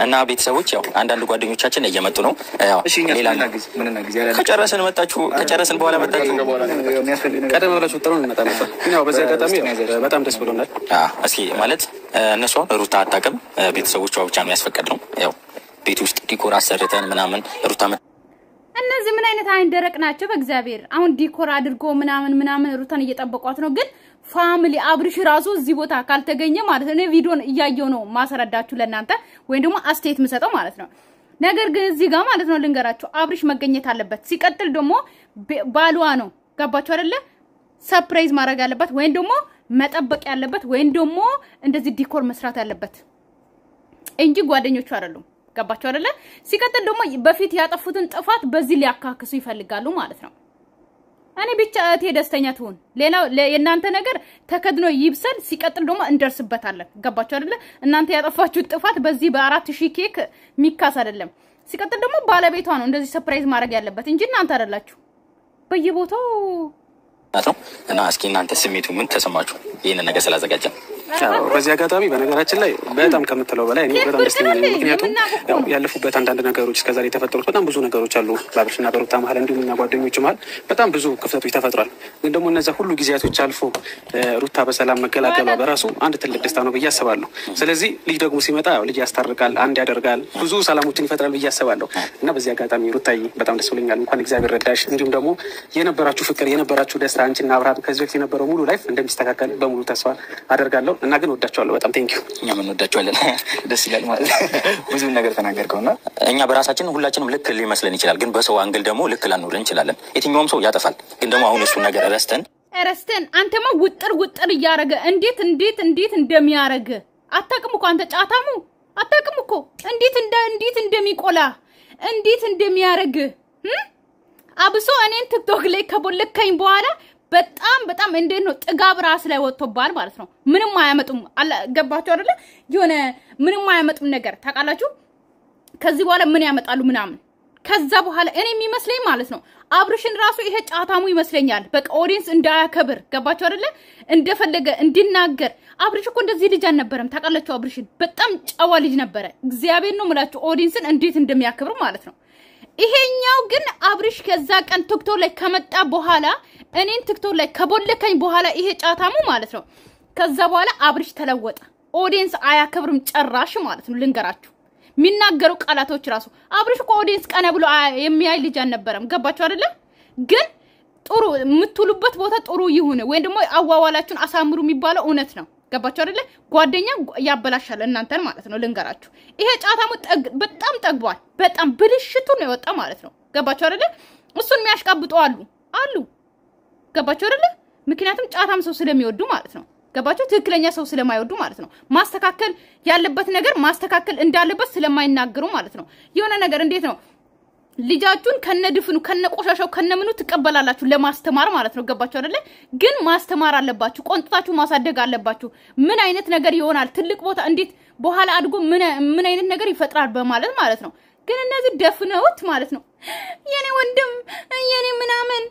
እና ቤተሰቦች ያው አንዳንድ ጓደኞቻችን እየመጡ ነው ያው ሌላ ምን እናግዝ ያለ ከጨረሰን መጣችሁ ከጨረሰን በኋላ መጣችሁ ቀደም ብላችሁ ጥሩን እንመጣ ነበር ግን ያው በዚህ አጋጣሚ በጣም ደስ ብሎናል እስኪ ማለት እነሱ ሩታ አጣቀም ቤተሰቦቿ ብቻ ነው ያስፈቀድነው ያው ቤት ውስጥ ዲኮር አሰርተን ምናምን ሩታ እነዚህ ምን አይነት አይን ደረቅ ናቸው በእግዚአብሔር አሁን ዲኮር አድርጎ ምናምን ሩታን እየጠበቋት ነው ግን ፋሚሊ አብርሽ ራሱ እዚህ ቦታ ካልተገኘ ማለት ነው ቪዲዮን እያየው ነው ማሰረዳችሁ ለናንተ ወይ ደግሞ አስተያየት መሰጠው ማለት ነው ነገር ግን እዚህ ጋር ማለት ነው ልንገራችሁ አብርሽ መገኘት አለበት ሲቀጥል ደግሞ ባሏ ነው ገባችሁ አይደለ ሰርፕራይዝ ማድረግ ያለበት ወይ ደግሞ መጠበቅ ያለበት ወይ ደግሞ እንደዚህ ዲኮር መስራት ያለበት እንጂ ጓደኞቹ አይደሉም ገባችሁ አይደለ ሲቀጥል ደግሞ በፊት ያጠፉትን ጥፋት በዚህ ሊያካክሱ ይፈልጋሉ ማለት ነው እኔ ብቻ እቴ ደስተኛ ትሁን ሌላው የናንተ ነገር ተከድኖ ይብሰል ሲቀጥል ደግሞ እንደርስበታለን ገባችሁ አይደለ እናንተ ያጠፋችሁ ጥፋት በዚህ በ4000 ኬክ ሚካስ አይደለም ሲቀጥል ደግሞ ባለቤቷ ነው እንደዚህ ሰርፕራይዝ ማድረግ ያለበት እንጂ እናንተ አይደላችሁ በየቦታው ነው እና እስኪ እናንተ ስሜቱ ምን ተሰማችሁ ይሄን ነገር ስላዘጋጀን በዚህ አጋጣሚ በነገራችን ላይ በጣም ከምትለው በላይ እኔ በጣም ደስተኛ ነኝ ምክንያቱም ያለፉበት አንዳንድ ነገሮች ከዛሬ ተፈጠሩት በጣም ብዙ ነገሮች አሉ ባብርሽና በሩታ መሃል እንዲሁም እና ጓደኞች መሃል በጣም ብዙ ክፍተቶች ተፈጥሯል ግን ደግሞ እነዛ ሁሉ ጊዜያቶች አልፎ ሩታ በሰላም መገላገሏ በራሱ አንድ ትልቅ ደስታ ነው ብዬ አስባለሁ ስለዚህ ልጅ ደግሞ ሲመጣ ልጅ ያስታርቃል አንድ ያደርጋል ብዙ ሰላሞችን ይፈጥራል ብዬ አስባለሁ እና በዚህ አጋጣሚ ሩታዬ በጣም ደስ ብሎኛል እንኳን እግዚአብሔር ረዳሽ እንዲሁም ደግሞ የነበራችሁ ፍቅር የነበራችሁ ደስታ አንቺና አብርሃም ከዚህ በፊት የነበረው ሙሉ ላይፍ እንደሚስተካከል በሙሉ ተስፋ አደርጋለሁ እና ግን ወዳቸዋለሁ በጣም ቴንኪው እኛም እንወዳቸዋለን ደስ ይላል ማለት ብዙ ነገር ተናገርከውና እኛ በራሳችን ሁላችንም ልክ ሊመስለን ይችላል ግን በሰው አንግል ደግሞ ልክ ላንኖር እንችላለን የትኛውም ሰው ያጠፋል ግን ደግሞ አሁን እሱ ነገር ረስተን አንተማ ውጥር ያረገ እንዴት እንደሚያረግ አጣቅም እኮ አንተ ጫታሙ አጣቅም እኮ እንዴት እንደሚቆላ እንዴት እንደሚያረግ አብሶ እኔን ቲክቶክ ላይ ከቦለከኝ በኋላ በጣም እንዴት ነው ጥጋብ ራስ ላይ ወጥቶባል ማለት ነው ምንም አያመጡም ገባችሁ አይደለ የሆነ ምንም አያመጡም ነገር ታቃላችሁ ከዚህ በኋላ ምን ያመጣሉ ምናምን ከዛ በኋላ እኔ የሚመስለኝ ማለት ነው አብርሽን ራሱ ይሄ ጫታሙ ይመስለኛል በቃ ኦዲየንስ እንዳያከብር ገባችሁ አይደለ እንደፈለገ እንዲናገር አብርሽ እኮ እንደዚህ ልጅ አልነበረም ታቃላችሁ አብርሽን በጣም ጨዋ ልጅ ነበረ እግዚአብሔር ነው ምላችሁ ኦዲየንስን እንዴት እንደሚያከብር ማለት ነው ይሄኛው ግን አብርሽ ከዛ ቀን ቲክቶክ ላይ ከመጣ በኋላ እኔን ቲክቶክ ላይ ከቦለከኝ በኋላ ይሄ ጫታሙ ማለት ነው ከዛ በኋላ አብርሽ ተለወጠ ኦዲየንስ አያከብርም ጨራሽ ማለት ነው ልንገራችሁ ሚናገሩ ቃላቶች ራሱ አብርሽ እኮ ኦዲየንስ ቀነ ብሎ የሚያይ ልጅ አልነበረም ገባችሁ አይደለ ግን ጥሩ ምትሉበት ቦታ ጥሩ ይሁን ወይ ደግሞ አዋዋላችሁን አሳምሩ የሚባለው እውነት ነው ገባችሁ አይደለ ጓደኛ ያበላሻል እናንተን ማለት ነው ልንገራችሁ ይሄ ጫታሙ በጣም ጠግቧል በጣም ብልሽቱ ነው የወጣ ማለት ነው ገባችሁ አይደለ እሱን የሚያሽቃብጡ አሉ ገባችሁ አይደለ ምክንያቱም ጫታም ሰው ስለሚወዱ ማለት ነው ገባችሁ ትክክለኛ ሰው ስለማይወዱ ማለት ነው ማስተካከል ያለበት ነገር ማስተካከል እንዳለበት ስለማይናገሩ ማለት ነው የሆነ ነገር እንዴት ነው ልጃችሁን ከነድፍኑ ከነቆሻሻው ከነምኑ ተቀበላላችሁ ለማስተማር ማለት ነው ገባችሁ አይደለ ግን ማስተማር አለባችሁ ቆንጥታችሁ ማሳደግ አለባችሁ ምን አይነት ነገር ይሆናል ትልቅ ቦታ እንዴት በኋላ አድጎ ምን አይነት ነገር ይፈጥራል በማለት ማለት ነው ግን እነዚህ ደፍነውት ማለት ነው የኔ ወንድም የኔ ምናምን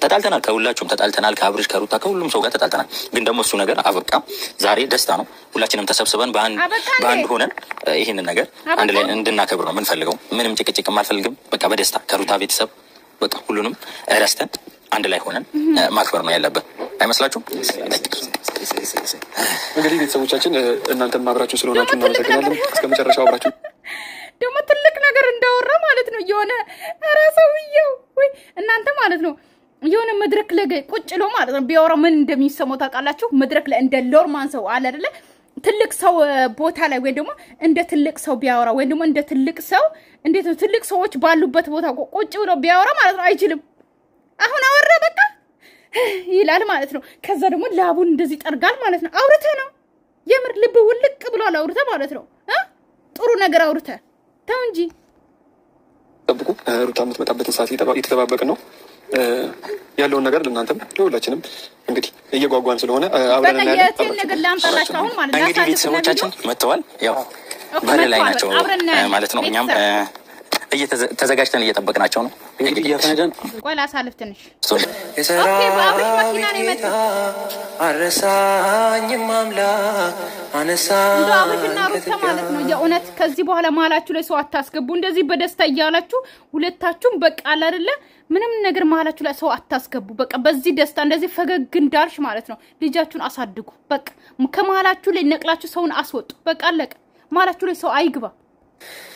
ተጣልተናል ከሁላችሁም ተጣልተናል ከአብርሽ ከሩታ ከሁሉም ሰው ጋር ተጣልተናል ግን ደግሞ እሱ ነገር አበቃ ዛሬ ደስታ ነው ሁላችንም ተሰብስበን በአንድ ሆነን ይሄን ነገር አንድ ላይ እንድናከብር ነው ምንፈልገው ምንም ጭቅጭቅ ማልፈልግም በቃ በደስታ ከሩታ ቤተሰብ በቃ ሁሉንም ረስተን አንድ ላይ ሆነን ማክበር ነው ያለበት አይመስላችሁም እንግዲህ ቤተሰቦቻችን እናንተም አብራችሁ ስለሆናችሁ እናመሰግናለን እስከመጨረሻው አብራችሁ ደግሞ ትልቅ ነገር እንዳወራ ማለት ነው የሆነ ራስውየው ወይ እናንተ ማለት ነው የሆነ መድረክ ላይ ቁጭ ሎ ማለት ነው ቢያወራ ምን እንደሚሰማው ታውቃላችሁ መድረክ ላይ እንደ ሎርማን ሰው አለ አይደለ ትልቅ ሰው ቦታ ላይ ወይ ደግሞ እንደ ትልቅ ሰው ቢያወራ ወይ ደግሞ እንደ ትልቅ ሰው እንዴት ነው ትልቅ ሰዎች ባሉበት ቦታ ቁጭ ብሎ ቢያወራ ማለት ነው አይችልም አሁን አወራ በቃ ይላል ማለት ነው ከዛ ደግሞ ላቡን እንደዚህ ጠርጋል ማለት ነው አውርተ ነው የምር ልብ ውልቅ ብሏል አውርተ ማለት ነው ጥሩ ነገር አውርተ ተው እንጂ ጠብቁ ሩታ የምትመጣበትን ሰዓት እየተጠባበቅን ነው ያለውን ነገር ለእናንተም ለሁላችንም እንግዲህ እየጓጓን ስለሆነ አብረን እናያለን ነገር ላምጣላችሁ አሁን ማለት ነው እንግዲህ ቤተሰቦቻችን መጥተዋል ያው በር ላይ ናቸው ማለት ነው እኛም ተዘጋጅተን እየጠበቅናቸው ነው እንግዲህ ያፈነደን ቆይ ላሳልፍ ትንሽ ኦኬ በአብሽ መኪና ነው የመጣው አረሳኝም አምላክ አነሳ አብሽና ሩታ ማለት ነው የእውነት ከዚህ በኋላ ማላችሁ ላይ ሰው አታስገቡ እንደዚህ በደስታ እያላችሁ ሁለታችሁም በቃ አይደለ ምንም ነገር ማላችሁ ላይ ሰው አታስገቡ በቃ በዚህ ደስታ እንደዚህ ፈገግ እንዳልሽ ማለት ነው ልጃችሁን አሳድጉ በቃ ከማላችሁ ላይ ነቅላችሁ ሰውን አስወጡ በቃ አለቀ ማላችሁ ላይ ሰው አይግባ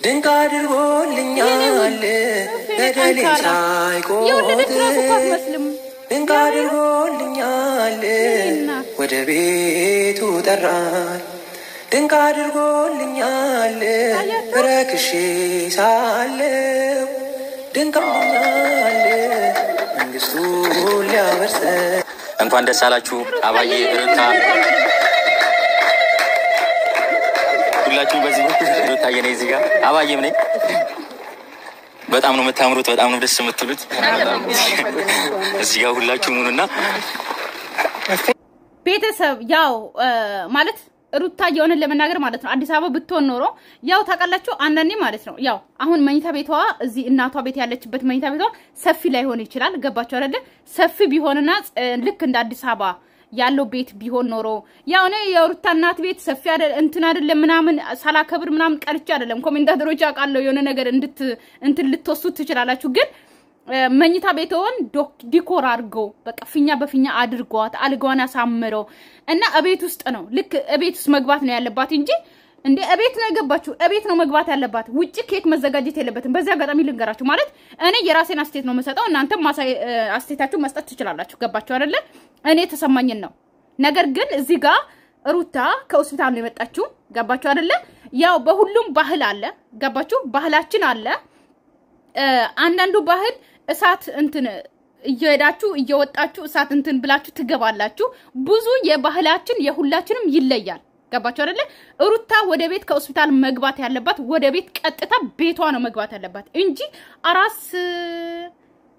ድንቅ አድርጎልኛል በደሌን ሳይቆጥር ድንቅ አድርጎልኛል ወደ ቤቱ ጠራኝ ድንቅ አድርጎልኛል ረክሼ ሳለሁ ድንቅ አድርጎልኛል መንግስቱን ሊያወርሰኝ እንኳን ደስ አላችሁ አባዬ ሩታ ሁላችሁ በዚህ ሩታ የኔ እዚህ ጋር አባዬም ነኝ በጣም ነው የምታምሩት በጣም ነው ደስ የምትሉት እዚህ ጋር ሁላችሁ ሙኑና ቤተሰብ ያው ማለት ሩታ የሆነ ለመናገር ማለት ነው አዲስ አበባ ብትሆን ኖሮ ያው ታቀላችሁ አንዳንዴ ማለት ነው ያው አሁን መኝታ ቤቷ እዚህ እናቷ ቤት ያለችበት መኝታ ቤቷ ሰፊ ላይ ሆነ ይችላል ገባችሁ አይደለ ሰፊ ቢሆንና ልክ እንደ አዲስ አበባ ያለው ቤት ቢሆን ኖሮ ያው ነው የሩታ እናት ቤት ሰፊ አይደል እንትን አይደለም ምናምን ሳላከብር ምናምን ቀርቻ አይደለም ኮሜንታተሮች ያቃለው የሆነ ነገር እንትን ልትወስዱት ትችላላችሁ ግን መኝታ ቤቷን ዲኮር አድርገው በቃ ፍኛ በፍኛ አድርጓት አልጋዋን አሳምረው እና እቤት ውስጥ ነው ልክ እቤት ውስጥ መግባት ነው ያለባት እንጂ እንዴ እቤት ነው የገባችሁ እቤት ነው መግባት ያለባት ውጪ ኬክ መዘጋጀት የለበትም በዛ አጋጣሚ ልንገራችሁ ማለት እኔ የራሴን አስተያየት ነው መሰጠው እናንተ አስተያየታችሁ መስጠት ትችላላችሁ ገባችሁ አይደለ እኔ ተሰማኝን ነው ነገር ግን እዚህ ጋር ሩታ ከሆስፒታል ነው የመጣችው ገባችሁ አይደለ ያው በሁሉም ባህል አለ ገባችሁ ባህላችን አለ አንዳንዱ ባህል እሳት እንትን እየሄዳችሁ እየወጣችሁ እሳት እንትን ብላችሁ ትገባላችሁ ብዙ የባህላችን የሁላችንም ይለያል ገባችሁ አይደለ ሩታ ወደ ቤት ከሆስፒታል መግባት ያለባት ወደ ቤት ቀጥታ ቤቷ ነው መግባት ያለባት እንጂ አራስ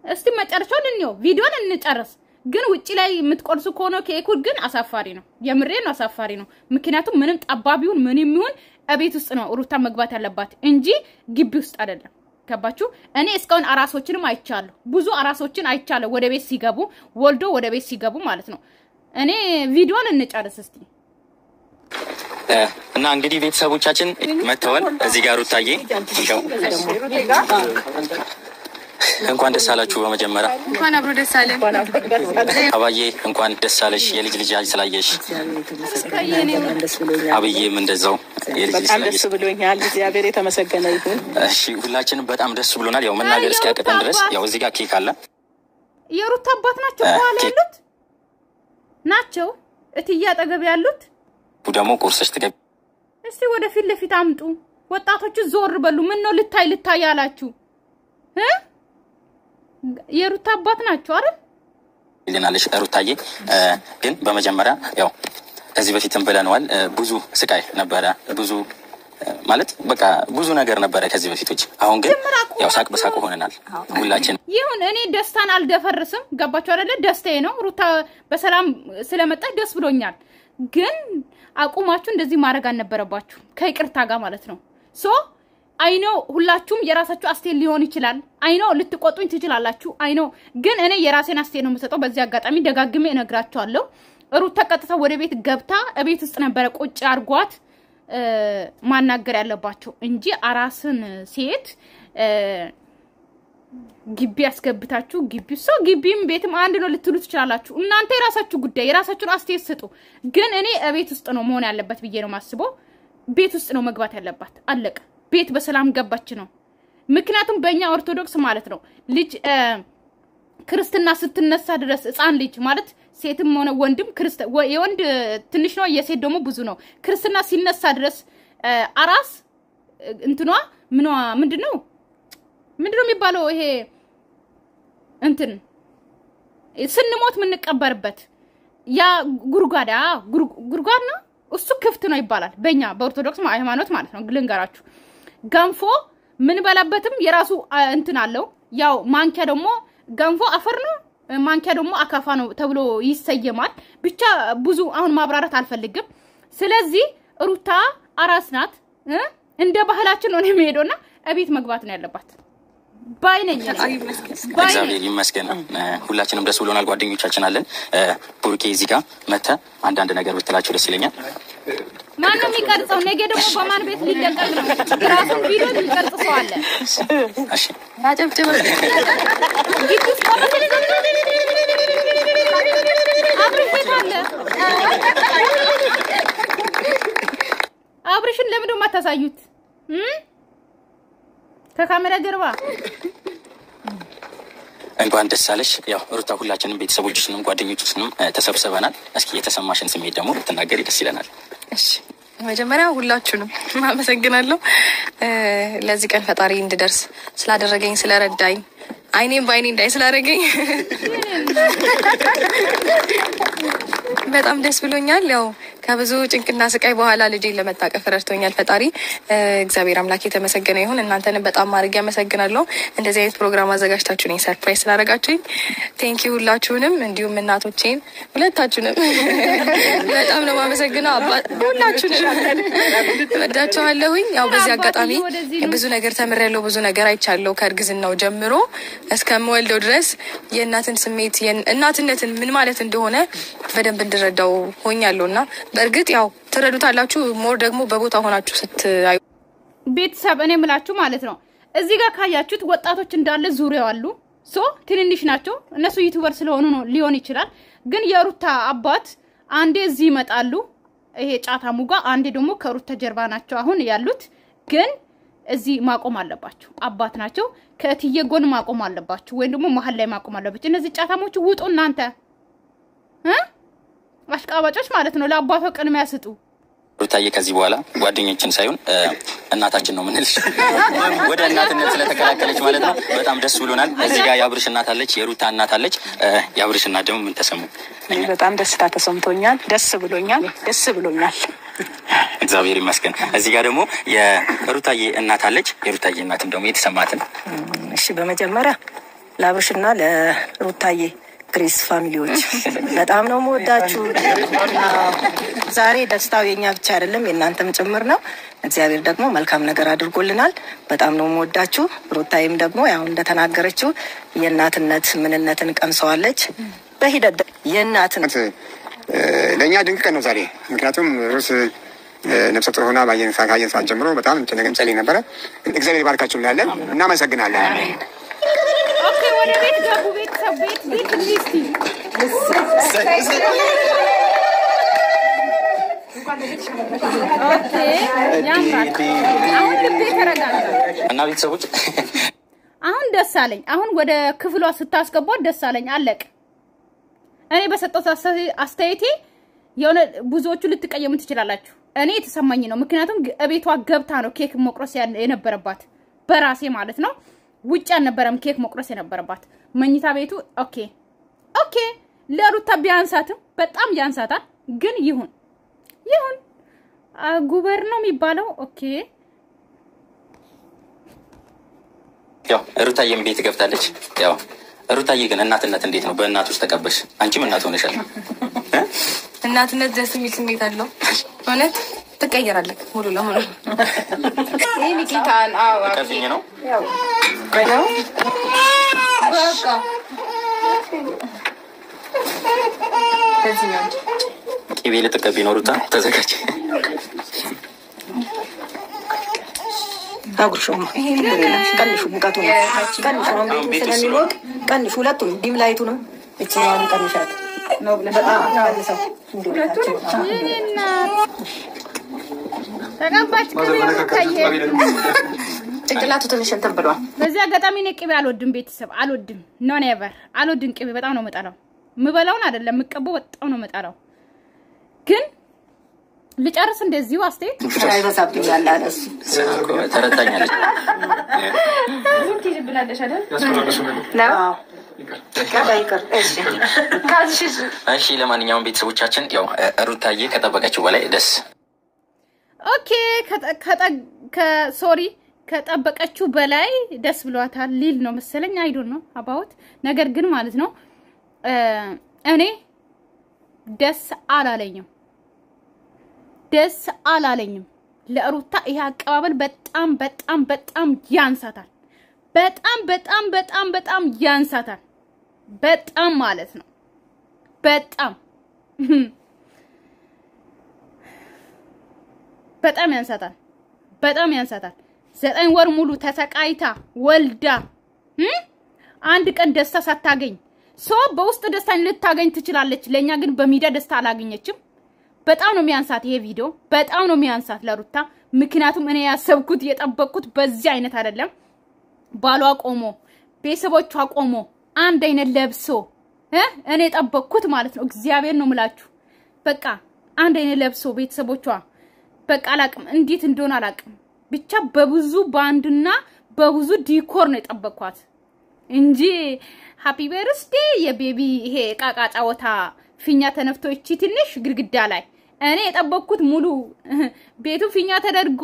እስቲ መጨረሻውን እንየው ቪዲዮን እንጨርስ ግን ውጪ ላይ የምትቆርሱ ከሆነ ኬኩ ግን አሳፋሪ ነው የምሬ ነው አሳፋሪ ነው ምክንያቱም ምንም ጠባቢውን ምንም ይሁን እቤት ውስጥ ነው ሩታ መግባት ያለባት እንጂ ግቢ ውስጥ አይደለም ገባችሁ እኔ እስካሁን አራሶችንም አይቻለሁ ብዙ አራሶችን አይቻለሁ ወደ ቤት ሲገቡ ወልዶ ወደ ቤት ሲገቡ ማለት ነው እኔ ቪዲዮን እንጨርስ እስቲ እና እንግዲህ ቤተሰቦቻችን መተዋል እዚህ ጋር ሩታዬ እንኳን ደስ አላችሁ በመጀመሪያ እንኳን አብሮ ደስ አለን አባዬ እንኳን ደስ አለሽ የልጅ ልጅ ስላየሽ አብዬም እንደዛው የልጅ ልጅ ስላየሽ ደስ ብሎኛል እግዚአብሔር የተመሰገነ ይሁን እሺ ሁላችንም በጣም ደስ ብሎናል ያው መናገር እስኪያቀተን ድረስ ያው እዚህ ጋር ኬክ አለ የሩታ አባት ናቸው በኋላ ያሉት ናቸው እትዬ አጠገብ ያሉት ደግሞ ቁርስሽ ትገቢ እስቲ ወደ ፊት ለፊት አምጡ ወጣቶቹ ዞር በሉ ምን ነው ልታይ ያላችሁ የሩታ አባት ናቸው አይደል ይልናልሽ ሩታዬ ግን በመጀመሪያ ያው ከዚህ በፊትም ብለናል ብዙ ስቃይ ነበረ ብዙ ማለት በቃ ብዙ ነገር ነበረ ከዚህ በፊቶች አሁን ግን ያው ሳቅ በሳቅ ሆነናል ሁላችን ይሁን እኔ ደስታን አልደፈርስም ገባችሁ አይደለ ደስታዬ ነው ሩታ በሰላም ስለመጣች ደስ ብሎኛል ግን አቁማችሁ እንደዚህ ማድረግ አልነበረባችሁ ከይቅርታ ጋር ማለት ነው ሶ አይኖ ሁላችሁም የራሳችሁ አስተያየት ሊሆን ይችላል አይኖ ልትቆጡኝ ትችላላችሁ አይኖ ግን እኔ የራሴን አስተያየት ነው የምሰጠው በዚህ አጋጣሚ ደጋግሜ እነግራችኋለሁ ሩታ ቀጥታ ወደ ቤት ገብታ እቤት ውስጥ ነበር ቁጭ አርጓት ማናገር ያለባቸው እንጂ አራስን ሴት ግቢ ያስገብታችሁ ግቢም ቤትም አንድ ነው ልትሉ ትችላላችሁ እናንተ የራሳችሁ ጉዳይ የራሳችሁን አስተያየት ስጡ ግን እኔ እቤት ውስጥ ነው መሆን ያለበት ብዬ ነው ማስበው ቤት ውስጥ ነው መግባት ያለባት አለቀ ቤት በሰላም ገባች ነው ምክንያቱም በእኛ ኦርቶዶክስ ማለት ነው ልጅ ክርስትና ስትነሳ ድረስ ህፃን ልጅ ማለት ሴትም ሆነ ወንድም የወንድ ትንሽ ነው የሴት ደግሞ ብዙ ነው ክርስትና ሲነሳ ድረስ አራስ እንትኗ ምንድነው የሚባለው ይሄ እንትን ስንሞት ምንቀበርበት ያ ጉርጓድ ነው እሱ ክፍት ነው ይባላል በእኛ በኦርቶዶክስ ሃይማኖት ማለት ነው ግልንጋራችሁ ገንፎ ምን በላበትም የራሱ እንትን አለው ያው ማንኪያ ደግሞ ገንፎ አፈር ነው ማንኪያ ደግሞ አካፋ ነው ተብሎ ይሰየማል ብቻ ብዙ አሁን ማብራራት አልፈልግም ስለዚህ ሩታ አራስ ናት እንደ ባህላችን ነው የሚሄደውና እቤት መግባት ነው ያለባት ባይነኝ እግዚአብሔር ይመስገን ሁላችንም ደስ ብሎናል ጓደኞቻችን አለን ቡርኬ እዚህ ጋር መተ አንድ ነገር ብትላቸው ደስ ይለኛል ማንም የሚቀርጸው ነገ ደግሞ በማን ቤት ሊደቀቅ ነው ራሱ ቪዲዮ ሊቀርጽ ሰው አለ እሺ አጨብጭበ አብርሽን ለምን ማታሳዩት ከካሜራ ጀርባ እንኳን ደስ አለሽ ያው ሩታ ሁላችንም ቤተሰቦችንም ጓደኞችንም ተሰብስበናል እስኪ የተሰማሽን ስሜት ደግሞ ተናገሪ ደስ ይለናል እሺ መጀመሪያ ሁላችሁንም ማመሰግናለሁ ለዚህ ቀን ፈጣሪ እንድደርስ ስላደረገኝ ስለረዳኝ አይኔም ባይኔ እንዳይ ስላደረገኝ በጣም ደስ ብሎኛል ያው ከብዙ ጭንቅና ስቃይ በኋላ ልጄን ለመታቀፍ ረድቶኛል ፈጣሪ እግዚአብሔር አምላክ የተመሰገነ ይሁን እናንተንም በጣም ማድረግ ያመሰግናለሁ እንደዚህ አይነት ፕሮግራም አዘጋጅታችሁ ነኝ ሰርፕራይዝ ስላደረጋችሁኝ ቴንክ ዩ ሁላችሁንም እንዲሁም እናቶቼን ሁለታችሁንም በጣም ነው ማመሰግነው ሁላችሁንም ወዳችኋለሁኝ ያው በዚህ አጋጣሚ ብዙ ነገር ተምሬያለሁ ብዙ ነገር አይቻለሁ ከእርግዝናው ጀምሮ እስከምወልደው ድረስ የእናትን ስሜት እናትነትን ምን ማለት እንደሆነ በደንብ እንድረዳው ሆኛለሁና በእርግጥ ያው ትረዱታላችሁ ሞር ደግሞ በቦታ ሆናችሁ ስትአዩ ቤተሰብ እኔ ምላችሁ ማለት ነው እዚህ ጋር ካያችሁት ወጣቶች እንዳለ ዙሪያው አሉ ሶ ትንንሽ ናቸው እነሱ ዩቲዩበር ስለሆኑ ነው ሊሆን ይችላል ግን የሩታ አባት አንዴ እዚህ ይመጣሉ ይሄ ጫታሙ ጋር አንዴ ደግሞ ከሩታ ጀርባ ናቸው አሁን ያሉት ግን እዚህ ማቆም አለባችሁ አባት ናቸው ከእትዬ ጎን ማቆም አለባችሁ ወይ ደግሞ መሀል ላይ ማቆም አለባችሁ እነዚህ ጫታሞች ውጡ እናንተ አሽቃባጮች ማለት ነው ለአባቷ ቅድሚያ ስጡ ሩታዬ ከዚህ በኋላ ጓደኞችን ሳይሆን እናታችን ነው ምንልሽ ወደ እናትነት ስለተከላከለች ማለት ነው በጣም ደስ ብሎናል እዚህ ጋር ያብርሽ እናት አለች የሩታ እናት አለች ያብርሽ እናት ደግሞ ምን ተሰሙ በጣም ደስታ ተሰምቶኛል ደስ ብሎኛል እግዚአብሔር ይመስገን እዚህ ጋር ደግሞ የሩታዬ እናት አለች የሩታዬ እናትም ደግሞ የተሰማትን እሺ በመጀመሪያ ለአብርሽና ለሩታዬ ክሪስ ፋሚሊዎች በጣም ነው የምወዳችሁ ዛሬ ደስታው የኛ ብቻ አይደለም የእናንተም ጭምር ነው እግዚአብሔር ደግሞ መልካም ነገር አድርጎልናል በጣም ነው የምወዳችሁ ሩታዬም ደግሞ ያው እንደተናገረችው የእናትነት ምንነትን ቀምሰዋለች በሂደት የእናትነት ለኛ ድንቅ ቀን ነው ዛሬ ምክንያቱም ሩስ ነፍሰ ጡር ሆና ባየን ሰዓት ጀምሮ በጣም ተነገም ጸልይ ነበር እግዚአብሔር ይባርካችሁ እንላለን እናመሰግናለን ኦኬ ወደ ቤት ገቡ ቤተሰብ ቤት ሊስቲ ኦኬ ያምራል አሁን ልቤ ተረጋጋ እና ቤተሰቦች አሁን ደስ አለኝ አሁን ወደ ክፍሏ ስታስገባው ደስ አለኝ አለቀ እኔ በሰጠው አስተያየቴ የሆነ ብዙዎቹ ልትቀየሙ ትችላላችሁ እኔ የተሰማኝ ነው ምክንያቱም እቤቷ ገብታ ነው ኬክ መቁረስ የነበረባት በራሴ ማለት ነው ውጭ አልነበረም ኬክ መቁረስ የነበረባት መኝታ ቤቱ ኦኬ ለሩታ ቢያንሳትም በጣም ያንሳታል ግን ይሁን ጉበር ነው የሚባለው ኦኬ ያው ሩታዬም ቤት ገብታለች ያው ሩታዬ ግን እናትነት እንዴት ነው በእናት ውስጥ ተቀበሽ አንቺም እናት ሆነሻል እናትነት ደስ የሚል ስሜት አለው እውነት ትቀየራለህ ሙሉ ለሙሉ ይሄ ሚኪታን ከፍኝ ነው ያው ቆይው በቃ በዚህ ነው ቅቤ ልትቀቢ ነው ሩታ ተዘጋጅ አጉርሾም ቀንሹ ሙቀቱ ነው ቀንሹ አሁን ቤት ስለሚሞቅ ቀንሹ ሁለቱም ዲም ላይቱንም እቺውን ቀንሻት ነው በጣም ቀንሰው ሁለቱም ይሄና ተቀባጭ ጭንቅላቱ ትንሽ እንትን ብሏል በዚህ አጋጣሚ ነው ቅቤ አልወድም ቤተሰብ አልወድም ኖ ኔቨር አልወድም ቅቤ በጣም ነው መጣለው ምበላውን አይደለም ምቀበው በጣም ነው መጣለው ግን ልጨርስ እንደዚሁ አስተያየት አይበዛብኝ ያላለስ ተረዳኛለች ዙርቲ ብላለሽ አይደል ነው ይቀር እሺ ለማንኛውም ቤተሰቦቻችን ያው ሩታዬ ከጠበቀችው በላይ ደስ ኦኬ ከሶሪ ከጠበቀችው በላይ ደስ ብሏታል ሊል ነው መሰለኝ አይ ዶንት ኖ አባውት ነገር ግን ማለት ነው እኔ ደስ አላለኝም ለሩታ ይሄ አቀባበል በጣም ያንሳታል በጣም በጣም በጣም በጣም ያንሳታል። በጣም ማለት ነው በጣም በጣም ያንሳታል። በጣም ያንሳታል። 9 ወር ሙሉ ተሰቃይታ ወልዳ አንድ ቀን ደስታ ሳታገኝ ሰው በውስጥ ደስታ ልታገኝ ትችላለች። ለኛ ግን በሚዲያ ደስታ አላገኘችም። በጣም ነው የሚያንሳት ይሄ ቪዲዮ። በጣም ነው የሚያንሳት ለሩታ። ምክንያቱም እኔ ያሰብኩት የጠበቅኩት በዚህ አይነት አይደለም። ባሏ ቆሞ ቤተሰቦቿ ቆሞ አንድ አይነት ለብሶ እኔ ጠበቅኩት ማለት ነው። እግዚአብሔር ነው ምላችሁ። በቃ አንድ አይነት ለብሶ ቤተሰቦቿ በቃ አላቅም እንዴት እንደሆነ አላቅም። ብቻ በብዙ ባንድና በብዙ ዲኮር ነው የጠበቅኳት እንጂ ሃፒ በርዝዴ የቤቢ ይሄ ቃቃ ጫወታ ፊኛ ተነፍቶ እቺ ትንሽ ግድግዳ ላይ እኔ የጠበቅኩት ሙሉ ቤቱ ፊኛ ተደርጎ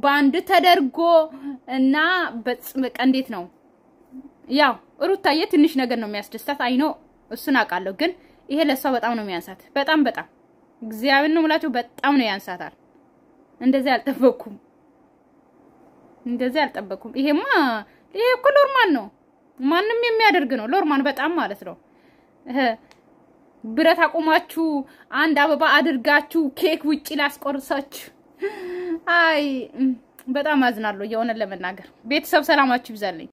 ባንድ ተደርጎ እና በቃ እንዴት ነው ያው ሩታዬ ትንሽ ነገር ነው የሚያስደስታት። አይኖ እሱን አውቃለሁ፣ ግን ይሄ ለሷ በጣም ነው የሚያንሳት። በጣም በጣም እግዚአብሔር ነው ምላችሁ በጣም ነው ያንሳታል። እንደዚህ አልጠበቅኩም። ይሄማ ይሄ እኮ ኖርማል ነው፣ ማንንም የሚያደርግ ነው። ኖርማል በጣም ማለት ነው። ብረት አቆማችሁ አንድ አበባ አድርጋችሁ ኬክ ውጪ ላስቆርሳችሁ። አይ በጣም አዝናለሁ የሆነ ለመናገር። ቤተሰብ ሰላማችሁ ይብዛልኝ።